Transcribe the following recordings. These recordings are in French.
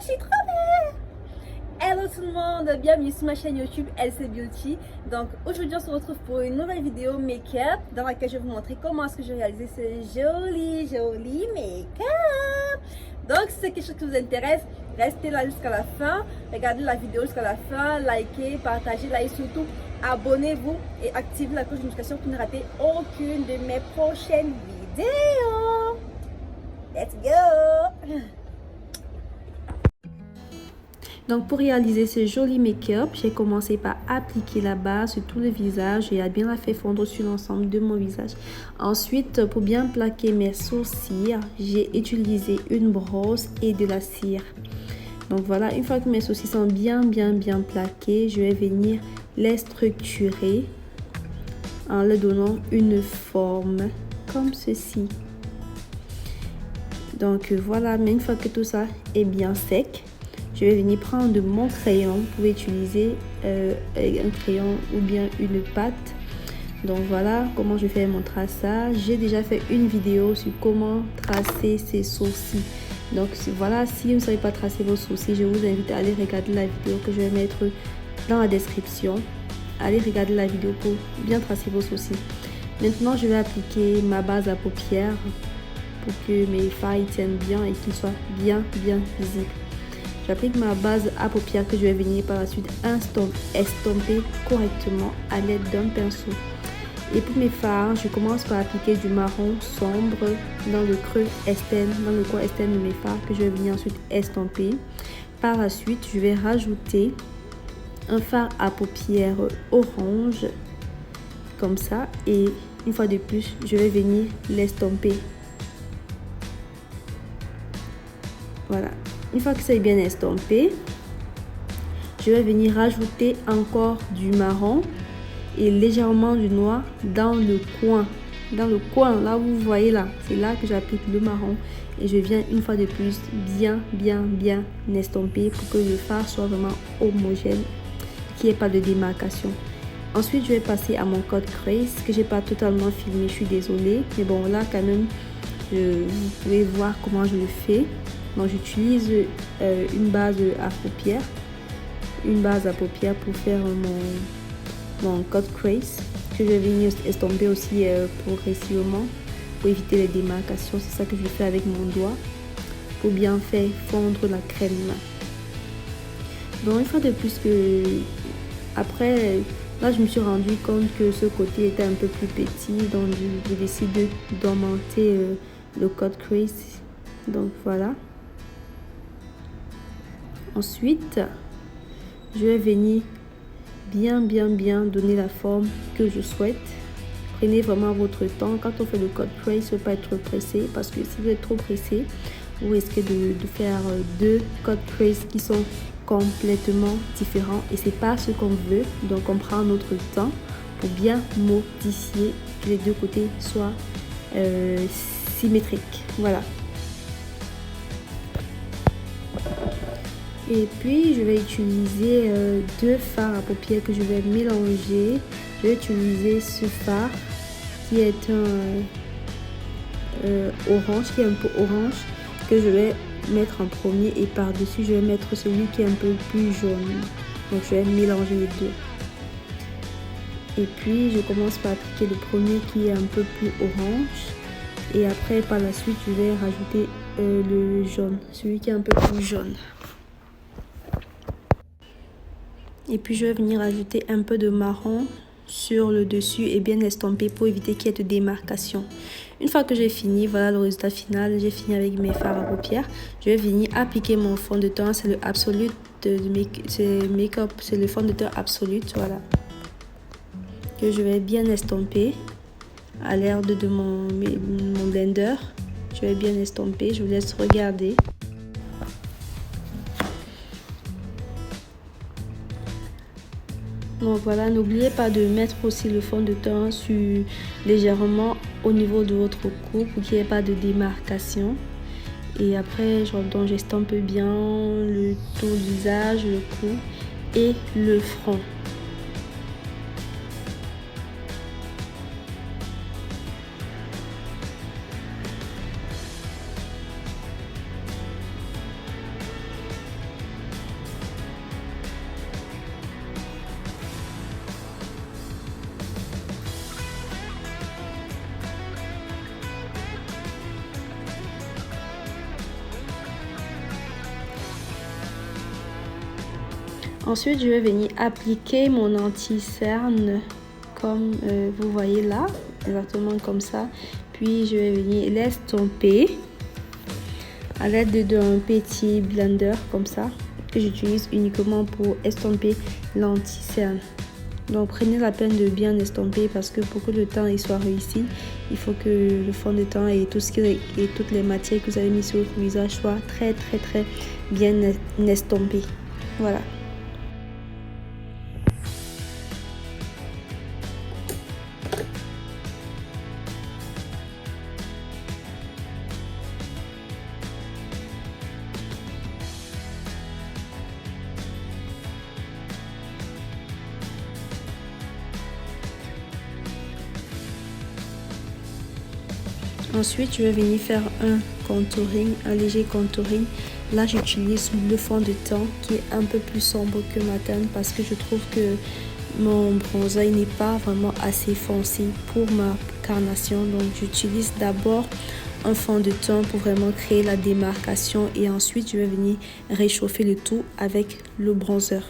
suis trop belle. Hello tout le monde, bienvenue sur ma chaîne YouTube LC Beauty. Donc aujourd'hui on se retrouve pour une nouvelle vidéo make-up dans laquelle je vais vous montrer comment est-ce que j'ai réalisé ce joli make-up. Donc si c'est quelque chose qui vous intéresse, restez là jusqu'à la fin, regardez la vidéo jusqu'à la fin, likez, partagez, et surtout abonnez-vous et activez la cloche de notification pour ne rater aucune de mes prochaines vidéos. Let's go! Donc pour réaliser ce joli make-up, j'ai commencé par appliquer la base sur tout le visage et à bien la faire fondre sur l'ensemble de mon visage. Ensuite, pour bien plaquer mes sourcils, j'ai utilisé une brosse et de la cire. Donc voilà, une fois que mes sourcils sont bien plaqués, je vais venir les structurer en leur donnant une forme comme ceci. Donc voilà, mais une fois que tout ça est bien sec, je vais venir prendre mon crayon. Vous pouvez utiliser un crayon ou bien une pâte. Donc voilà comment je fais mon traçage. J'ai déjà fait une vidéo sur comment tracer ses sourcils. Donc voilà, si vous ne savez pas tracer vos sourcils, je vous invite à aller regarder la vidéo que je vais mettre dans la description. Allez regarder la vidéo pour bien tracer vos sourcils. Maintenant, je vais appliquer ma base à paupières pour que mes failles tiennent bien et qu'ils soient bien visibles. J'applique ma base à paupières que je vais venir par la suite estomper correctement à l'aide d'un pinceau. Et pour mes fards, je commence par appliquer du marron sombre dans le creux externe, dans le coin externe de mes fards que je vais venir ensuite estomper. Par la suite, je vais rajouter un fard à paupières orange comme ça et une fois de plus, je vais venir l'estomper. Voilà. Une fois que c'est bien estompé, je vais venir rajouter encore du marron et légèrement du noir dans le coin. Dans le coin, là où vous voyez là, c'est là que j'applique le marron. Et je viens une fois de plus bien estomper pour que le fard soit vraiment homogène, qu'il n'y ait pas de démarcation. Ensuite, je vais passer à mon code crease que j'ai pas totalement filmé, je suis désolée. Mais bon, là quand même, vous pouvez voir comment je le fais. Donc j'utilise une base à paupières. Une base à paupières pour faire mon cut crease. Que je vais venir estomper aussi progressivement pour éviter les démarcations. C'est ça que je fais avec mon doigt pour bien faire fondre la crème. Donc une fois de plus que après, là je me suis rendu compte que ce côté était un peu plus petit. Donc je décide d'augmenter le cut crease. Donc voilà. Ensuite, je vais venir bien donner la forme que je souhaite. Prenez vraiment votre temps. Quand on fait le cut crease, il ne faut pas être pressé parce que si vous êtes trop pressé, vous risquez de faire deux cut crease qui sont complètement différents et c'est pas ce qu'on veut. Donc on prend notre temps pour bien modifier que les deux côtés soient symétriques. Voilà. Et puis je vais utiliser deux fards à paupières que je vais mélanger. Je vais utiliser ce fard qui est orange, qui est un peu orange, que je vais mettre en premier et par-dessus je vais mettre celui qui est un peu plus jaune. Donc je vais mélanger les deux. Et puis je commence par appliquer le premier qui est un peu plus orange. Et après par la suite je vais rajouter le jaune, celui qui est un peu plus jaune. Et puis je vais venir ajouter un peu de marron sur le dessus et bien estomper pour éviter qu'il y ait de démarcation. Une fois que j'ai fini, voilà le résultat final. J'ai fini avec mes fards à paupières. Je vais venir appliquer mon fond de teint. C'est le Absolute Make-up. C'est le fond de teint Absolute. Voilà. Que je vais bien estomper à l'aide de mon blender. Je vais bien estomper. Je vous laisse regarder. Donc voilà, n'oubliez pas de mettre aussi le fond de teint légèrement au niveau de votre cou pour qu'il n'y ait pas de démarcation. Et après, j'estompe bien le tout du visage, le cou et le front. Ensuite, je vais venir appliquer mon anti-cerne comme vous voyez là, exactement comme ça. Puis, je vais venir l'estomper à l'aide d'un petit blender comme ça, que j'utilise uniquement pour estomper l'anti-cerne. Donc, prenez la peine de bien estomper parce que pour que le teint il soit réussi, il faut que le fond de teint et toutes les matières que vous avez mis sur votre visage soient très bien estompées. Voilà. Ensuite, je vais venir faire un contouring, un léger contouring. Là, j'utilise le fond de teint qui est un peu plus sombre que ma teinte parce que je trouve que mon bronzer n'est pas vraiment assez foncé pour ma carnation. Donc, j'utilise d'abord un fond de teint pour vraiment créer la démarcation et ensuite, je vais venir réchauffer le tout avec le bronzer.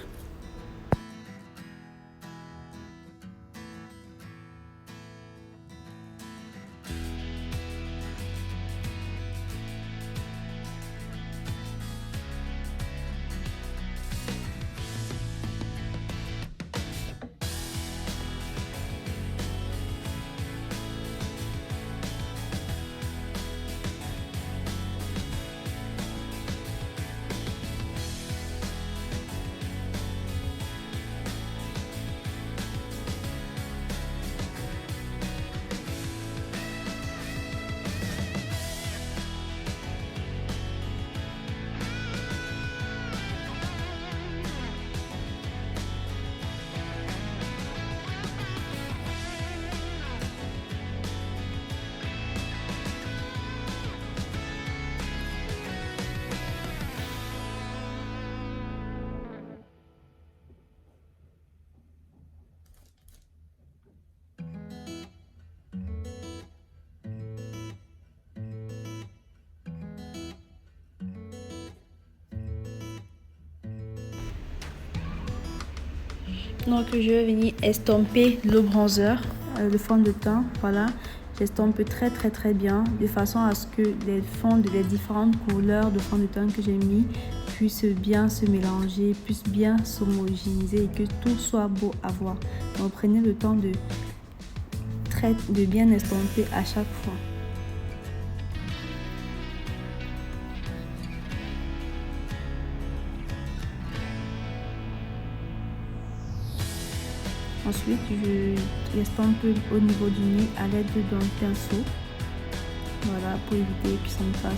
Donc, je vais venir estomper le bronzer, le fond de teint. Voilà, j'estompe très bien de façon à ce que les différentes couleurs de fond de teint que j'ai mis puissent bien se mélanger, puissent bien s'homogénéiser et que tout soit beau à voir. Donc, prenez le temps de bien estomper à chaque fois. Ensuite, je estompe au niveau du nez à l'aide d'un pinceau. Voilà, pour éviter que ça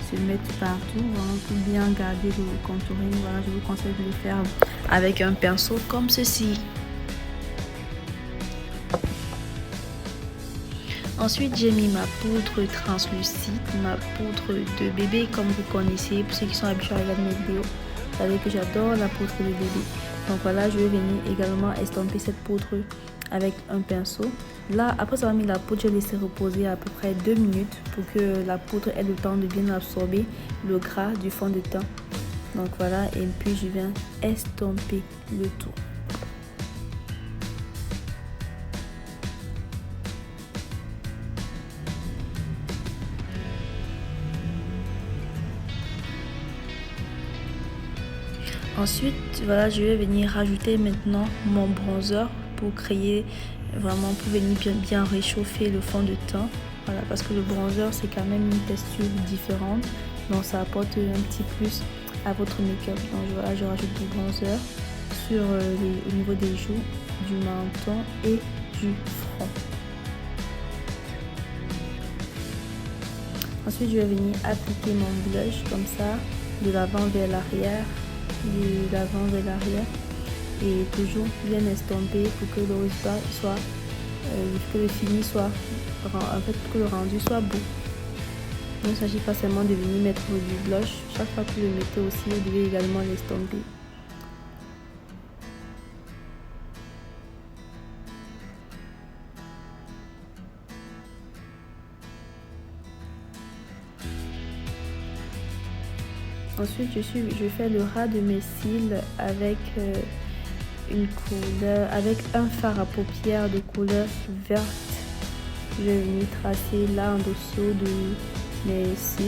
se mette partout. Vraiment, pour bien garder le contouring. Voilà, je vous conseille de le faire avec un pinceau comme ceci. Ensuite, j'ai mis ma poudre translucide, ma poudre de bébé comme vous connaissez. Pour ceux qui sont habitués à regarder mes vidéos, vous savez que j'adore la poudre de bébé. Donc voilà, je vais venir également estomper cette poudre avec un pinceau. Là, après avoir mis la poudre, je vais laisser reposer à peu près 2 minutes pour que la poudre ait le temps de bien absorber le gras du fond de teint. Donc voilà, et puis je viens estomper le tout. Ensuite, voilà, je vais venir rajouter maintenant mon bronzer pour créer vraiment, pour venir bien réchauffer le fond de teint. Voilà, parce que le bronzer, c'est quand même une texture différente. Donc, ça apporte un petit plus à votre make-up. Donc, voilà, je rajoute du bronzer sur au niveau des joues, du menton et du front. Ensuite, je vais venir appliquer mon blush comme ça, de l'avant vers l'arrière. De l'avant vers l'arrière et toujours bien estompé pour que le résultat soit que le fini soit en fait que le rendu soit beau. Il ne s'agit pas seulement de venir mettre du blush, chaque fois que vous le mettez aussi vous devez également l'estomper. Ensuite, je fais le ras de mes cils avec une couleur, avec un fard à paupières de couleur verte. Je vais venir tracer là en dessous de mes cils.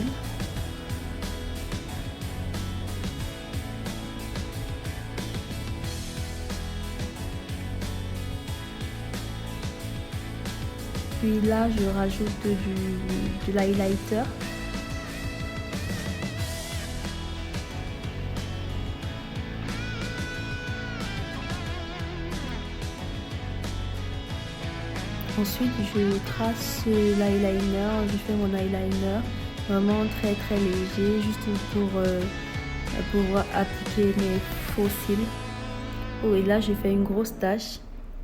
Puis là, je rajoute de l'highlighter. Ensuite, je trace l'eyeliner, je fais mon eyeliner vraiment très très léger, juste pour pouvoir appliquer mes faux cils. Oh, et là, j'ai fait une grosse tache.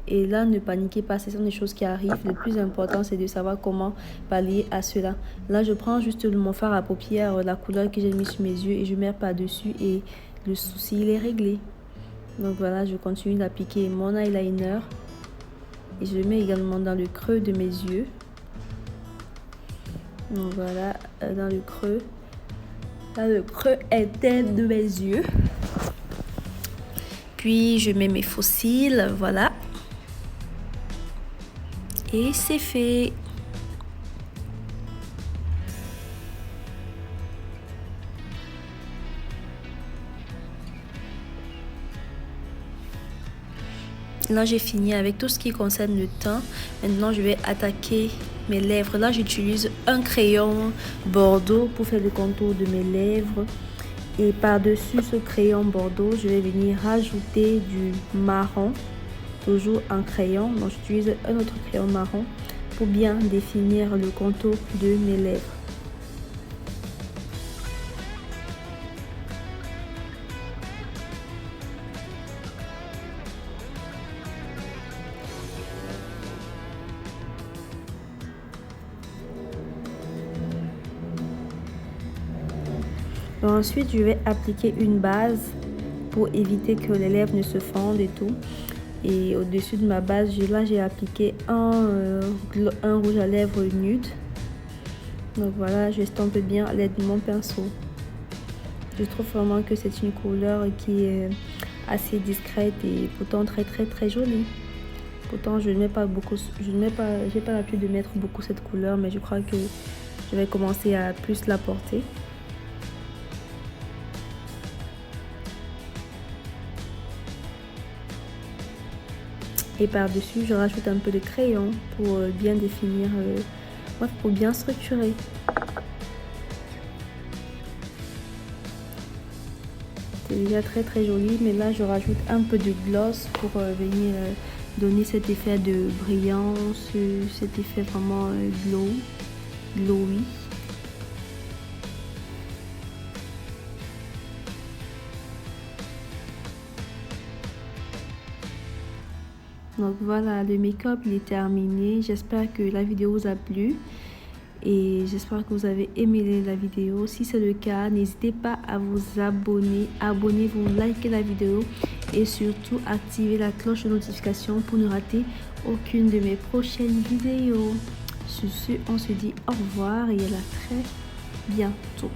Et là, ne paniquez pas, ce sont des choses qui arrivent. Le plus important, c'est de savoir comment pallier à cela. Là, je prends juste mon fard à paupières, la couleur que j'ai mis sur mes yeux et je mets par-dessus et le souci, il est réglé. Donc voilà, je continue d'appliquer mon eyeliner. Et je le mets également dans le creux de mes yeux. Donc voilà, dans le creux interne de mes yeux. Puis je mets mes faux cils, voilà. Et c'est fait. Là, j'ai fini avec tout ce qui concerne le teint. Maintenant, je vais attaquer mes lèvres. Là, j'utilise un crayon bordeaux pour faire le contour de mes lèvres. Et par-dessus ce crayon bordeaux, je vais venir rajouter du marron. Toujours en crayon. Donc, j'utilise un autre crayon marron pour bien définir le contour de mes lèvres. Ensuite, je vais appliquer une base pour éviter que les lèvres ne se fondent et tout. Et au-dessus de ma base, là, j'ai appliqué un rouge à lèvres nude. Donc voilà, je estompe bien à l'aide de mon pinceau. Je trouve vraiment que c'est une couleur qui est assez discrète et pourtant très très très jolie. Pourtant, je ne mets pas beaucoup, j'ai pas l'habitude de mettre beaucoup cette couleur, mais je crois que je vais commencer à plus la porter. Et par-dessus, je rajoute un peu de crayon pour bien définir, pour bien structurer. C'est déjà très très joli, mais là je rajoute un peu de gloss pour venir donner cet effet de brillance, cet effet vraiment glowy. Donc voilà, le make-up il est terminé. J'espère que la vidéo vous a plu et j'espère que vous avez aimé la vidéo. Si c'est le cas, n'hésitez pas à vous abonner. Abonnez-vous, likez la vidéo et surtout activez la cloche de notification pour ne rater aucune de mes prochaines vidéos. Sur ce, on se dit au revoir et à très bientôt.